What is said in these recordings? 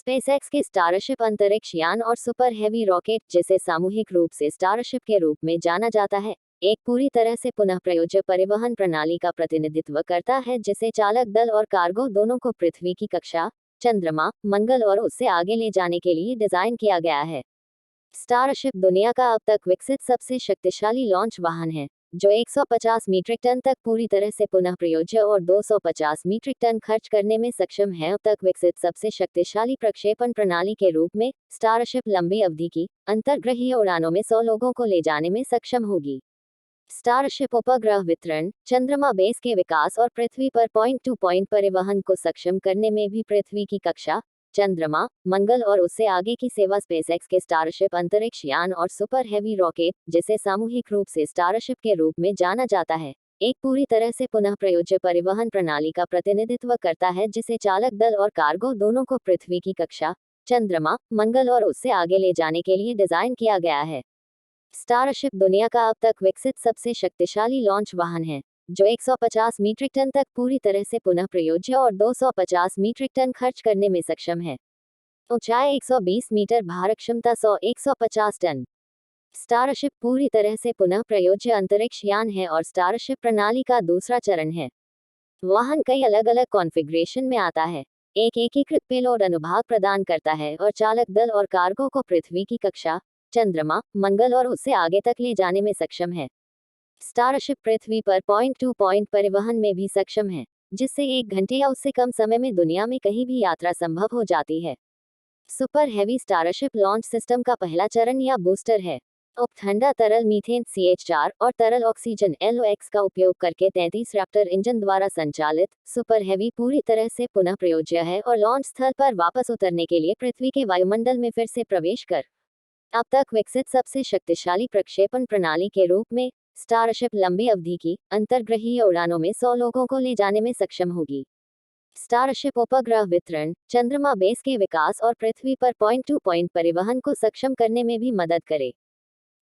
SpaceX के starship अंतरिक्ष यान और सुपर हेवी रॉकेट, जिसे सामूहिक रूप से स्टारशिप के रूप में जाना जाता है, एक पूरी तरह से पुनः प्रयोज्य परिवहन प्रणाली का प्रतिनिधित्व करता है जिसे चालक दल और कार्गो दोनों को पृथ्वी की कक्षा, चंद्रमा, मंगल और उससे आगे ले जाने के लिए डिजाइन किया गया है। स्टारशिप दुनिया का अब तक विकसित सबसे शक्तिशाली लॉन्च वाहन है, जो 150 मीट्रिक टन तक पूरी तरह से पुनः प्रयोज्य और 250 मीट्रिक टन खर्च करने में सक्षम है। अब तक विकसित सबसे शक्तिशाली प्रक्षेपण प्रणाली के रूप में स्टारशिप लंबी अवधि की अंतर्ग्रहीय उड़ानों में 100 लोगों को ले जाने में सक्षम होगी। स्टारशिप उपग्रह वितरण, चंद्रमा बेस के विकास और पृथ्वी पर पॉइंट टू पॉइंट परिवहन को सक्षम करने में भी पृथ्वी की कक्षा, चंद्रमा, मंगल और उससे आगे की सेवा। स्पेसएक्स के स्टारशिप अंतरिक्ष यान और सुपर हेवी रॉकेट, जिसे सामूहिक रूप से स्टारशिप के रूप में जाना जाता है, एक पूरी तरह से पुनः प्रयोज्य परिवहन प्रणाली का प्रतिनिधित्व करता है जिसे चालक दल और कार्गो दोनों को पृथ्वी की कक्षा, चंद्रमा, मंगल और उससे आगे ले जाने के लिए डिजाइन किया गया है। स्टारशिप दुनिया का अब तक विकसित सबसे शक्तिशाली लॉन्च वाहन है, जो 150 मीट्रिक टन तक पूरी तरह से पुनः प्रयोज्य और 250 मीट्रिक टन खर्च करने में सक्षम है। ऊंचाई 120 मीटर, भार क्षमता 150 टन। स्टारशिप पूरी तरह से पुनः प्रयोज्य अंतरिक्ष यान है और स्टारशिप प्रणाली का दूसरा चरण है। वाहन कई अलग अलग कॉन्फ़िगरेशन में आता है, एक एकीकृत पेलोड अनुभाग प्रदान करता है और चालक दल और कार्गो को पृथ्वी की कक्षा, चंद्रमा, मंगल और उससे आगे तक ले जाने में सक्षम है। स्टारशिप पृथ्वी पर पॉइंट टू पॉइंट परिवहन में भी सक्षम है, जिससे 1 घंटे या उससे कम समय में दुनिया में कहीं भी यात्रा संभव हो जाती है। Super heavy starship launch system का पहला चरण या बूस्टर है। ठंडा तरल मीथेन CH4 और तरल ऑक्सीजन LOX का उपयोग करके 33 रैप्टर इंजन द्वारा संचालित सुपर हेवी पूरी तरह से पुनः प्रयोज्य है और लॉन्च स्थल पर वापस उतरने के लिए पृथ्वी के वायुमंडल में फिर से प्रवेश कर अब तक विकसित सबसे शक्तिशाली प्रक्षेपण प्रणाली के रूप में स्टारशिप लंबी अवधि की अंतर्ग्रहीय उड़ानों में 100 लोगों को ले जाने में सक्षम होगी। स्टारशिप उपग्रह वितरण, चंद्रमा बेस के विकास और पृथ्वी पर पॉइंट टू पॉइंट परिवहन को सक्षम करने में भी मदद करे।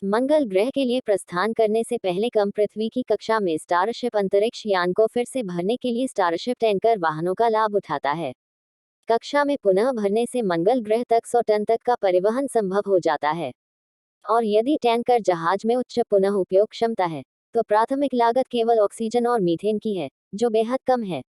मंगल ग्रह के लिए प्रस्थान करने से पहले कम पृथ्वी की कक्षा में स्टारशिप अंतरिक्ष यान को फिर से भरने के लिए स्टारशिप टैंकर वाहनों का लाभ उठाता है। कक्षा में पुनः भरने से मंगल ग्रह तक 100 टन तक का परिवहन संभव हो जाता है। और यदि टैंकर जहाज में उच्च पुनः उपयोग क्षमता है, तो प्राथमिक लागत केवल ऑक्सीजन और मीथेन की है, जो बेहद कम है।